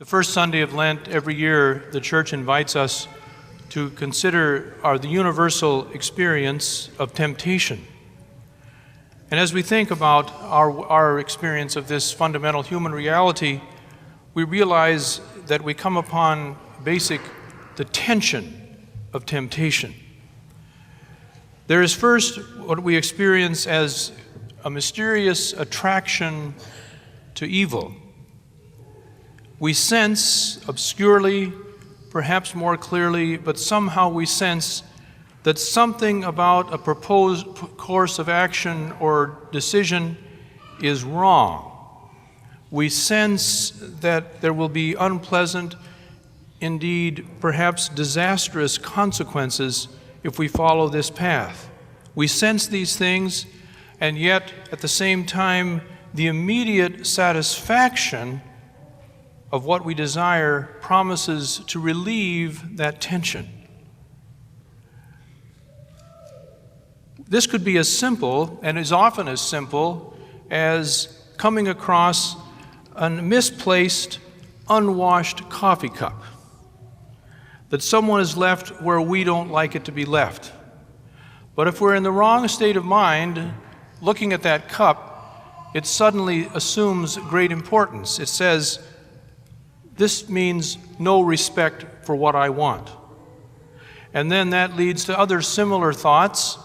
The first Sunday of Lent every year, the Church invites us to consider the universal experience of temptation. And as we think about our experience of this fundamental human reality, we realize that we come upon the tension of temptation. There is first what we experience as a mysterious attraction to evil. We sense obscurely, perhaps more clearly, but somehow we sense that something about a proposed course of action or decision is wrong. We sense that there will be unpleasant, indeed perhaps disastrous consequences if we follow this path. We sense these things, and yet at the same time, the immediate satisfaction of what we desire promises to relieve that tension. This could be as simple, and is often as simple, as coming across a misplaced, unwashed coffee cup that someone has left where we don't like it to be left. But if we're in the wrong state of mind, looking at that cup, it suddenly assumes great importance. It says, this means no respect for what I want. And then that leads to other similar thoughts,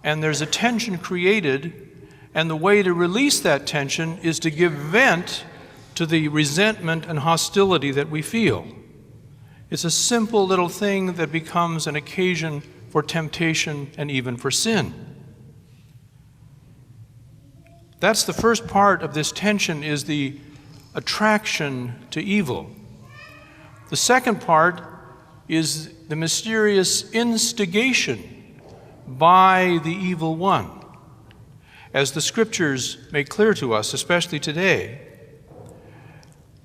and there's a tension created, and the way to release that tension is to give vent to the resentment and hostility that we feel. It's a simple little thing that becomes an occasion for temptation and even for sin. That's the first part of this tension, is the attraction to evil. The second part is the mysterious instigation by the evil one. As the scriptures make clear to us, especially today,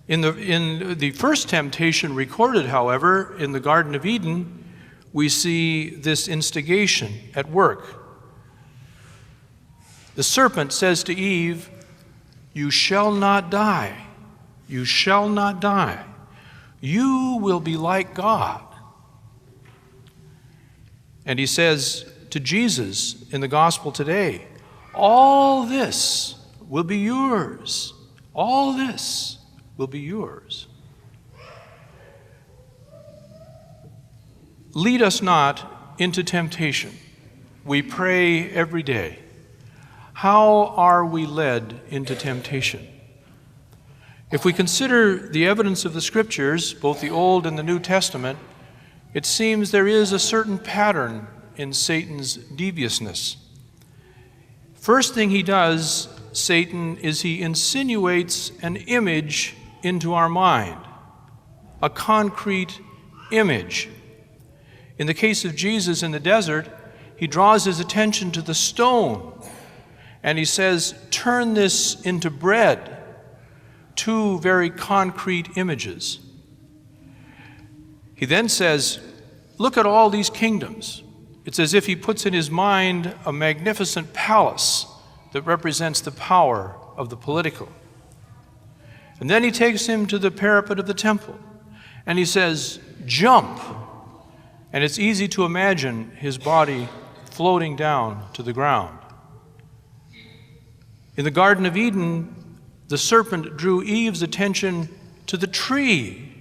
in the first temptation recorded, however, in the Garden of Eden, we see this instigation at work. The serpent says to Eve, "You shall not die. You shall not die. You will be like God." And he says to Jesus in the gospel today, "All this will be yours. All this will be yours." Lead us not into temptation. We pray every day. How are we led into temptation? If we consider the evidence of the Scriptures, both the Old and the New Testament, it seems there is a certain pattern in Satan's deviousness. First thing he does, Satan, is he insinuates an image into our mind, a concrete image. In the case of Jesus in the desert, he draws his attention to the stone, and he says, "Turn this into bread." Two very concrete images. He then says, "Look at all these kingdoms." It's as if he puts in his mind a magnificent palace that represents the power of the political. And then he takes him to the parapet of the temple, and he says, "Jump." And it's easy to imagine his body floating down to the ground. In the Garden of Eden, the serpent drew Eve's attention to the tree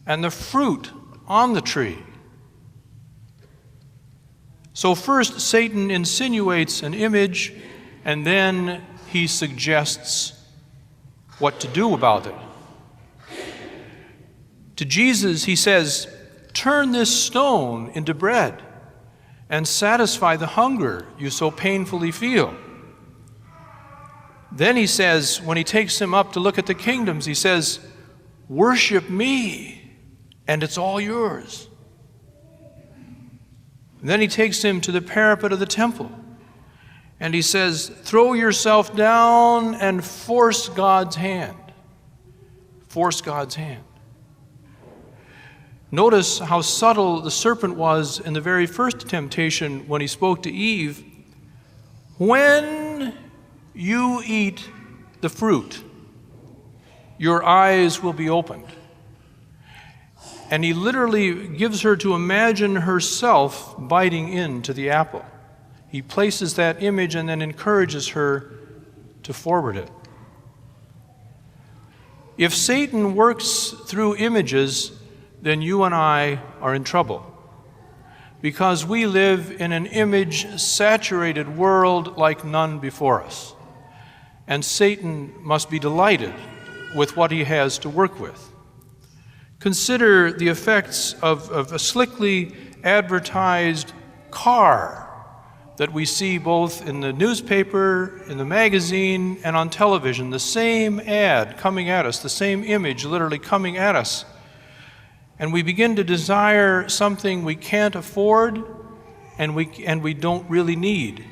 and the fruit on the tree. So first, Satan insinuates an image, and then he suggests what to do about it. To Jesus, he says, "Turn this stone into bread and satisfy the hunger you so painfully feel." Then he says, when he takes him up to look at the kingdoms, he says, "Worship me, and it's all yours." And then he takes him to the parapet of the temple, and he says, "Throw yourself down and force God's hand." Force God's hand. Notice how subtle the serpent was in the very first temptation when he spoke to Eve. "When you eat the fruit, your eyes will be opened, And he literally gives her to imagine herself biting into the apple. He places that image and then encourages her to forward it. If Satan works through images, then you and I are in trouble, because we live in an image-saturated world like none before us. And Satan must be delighted with what he has to work with. Consider the effects of a slickly advertised car that we see both in the newspaper, in the magazine, and on television. The same ad coming at us, the same image literally coming at us. And we begin to desire something we can't afford and we don't really need.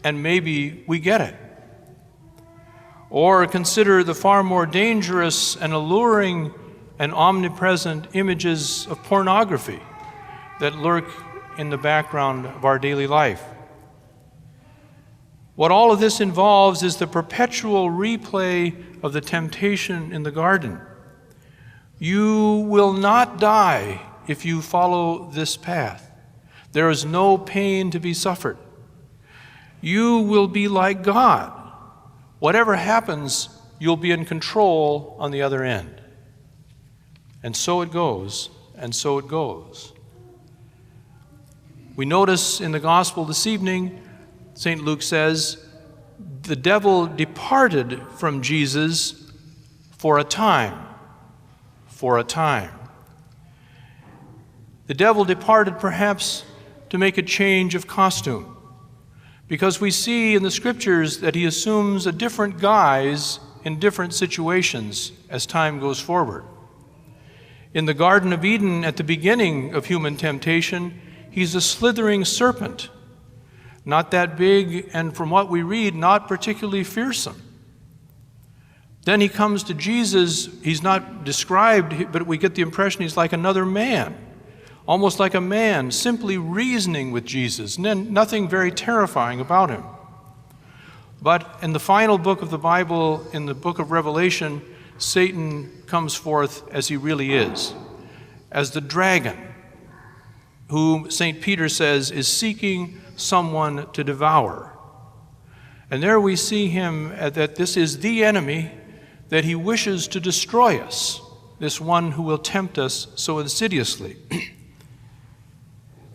And maybe we get it. Or consider the far more dangerous and alluring and omnipresent images of pornography that lurk in the background of our daily life. What all of this involves is the perpetual replay of the temptation in the garden. You will not die if you follow this path. There is no pain to be suffered. You will be like God. Whatever happens, you'll be in control on the other end. And so it goes, and so it goes. We notice in the gospel this evening, St. Luke says, the devil departed from Jesus for a time. For a time. The devil departed perhaps to make a change of costume, because we see in the scriptures that he assumes a different guise in different situations as time goes forward. In the Garden of Eden, at the beginning of human temptation, he's a slithering serpent, not that big, and from what we read, not particularly fearsome. Then he comes to Jesus. He's not described, but we get the impression he's like another man, almost like a man, simply reasoning with Jesus, and nothing very terrifying about him. But in the final book of the Bible, in the book of Revelation, Satan comes forth as he really is, as the dragon, who St. Peter says is seeking someone to devour. And there we see him that this is the enemy, that he wishes to destroy us, this one who will tempt us so insidiously.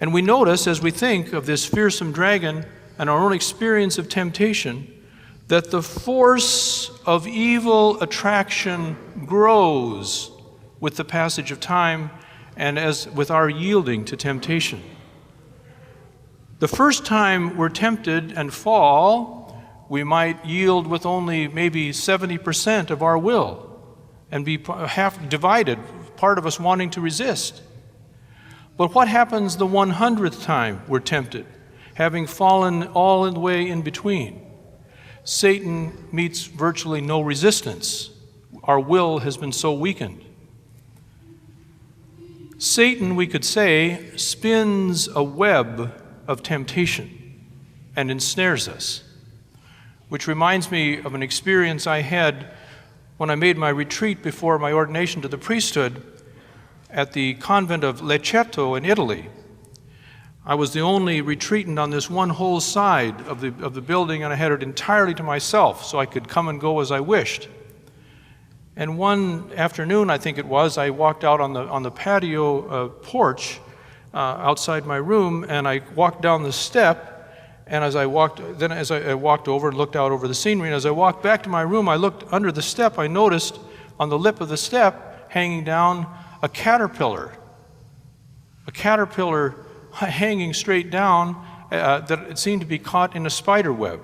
And we notice, as we think of this fearsome dragon and our own experience of temptation, that the force of evil attraction grows with the passage of time and as with our yielding to temptation. The first time we're tempted and fall, we might yield with only maybe 70% of our will and be half divided, part of us wanting to resist. But what happens the 100th time we're tempted, having fallen all the way in between? Satan meets virtually no resistance. Our will has been so weakened. Satan, we could say, spins a web of temptation and ensnares us, which reminds me of an experience I had when I made my retreat before my ordination to the priesthood at the convent of Lecceto in Italy. I was the only retreatant on this one whole side of the building, and I had it entirely to myself, so I could come and go as I wished. And one afternoon, I think it was, I walked out on the patio porch outside my room, and I walked down the step. And as I walked over and looked out over the scenery, and as I walked back to my room, I looked under the step. I noticed on the lip of the step, hanging down, a caterpillar hanging straight down that it seemed to be caught in a spider web.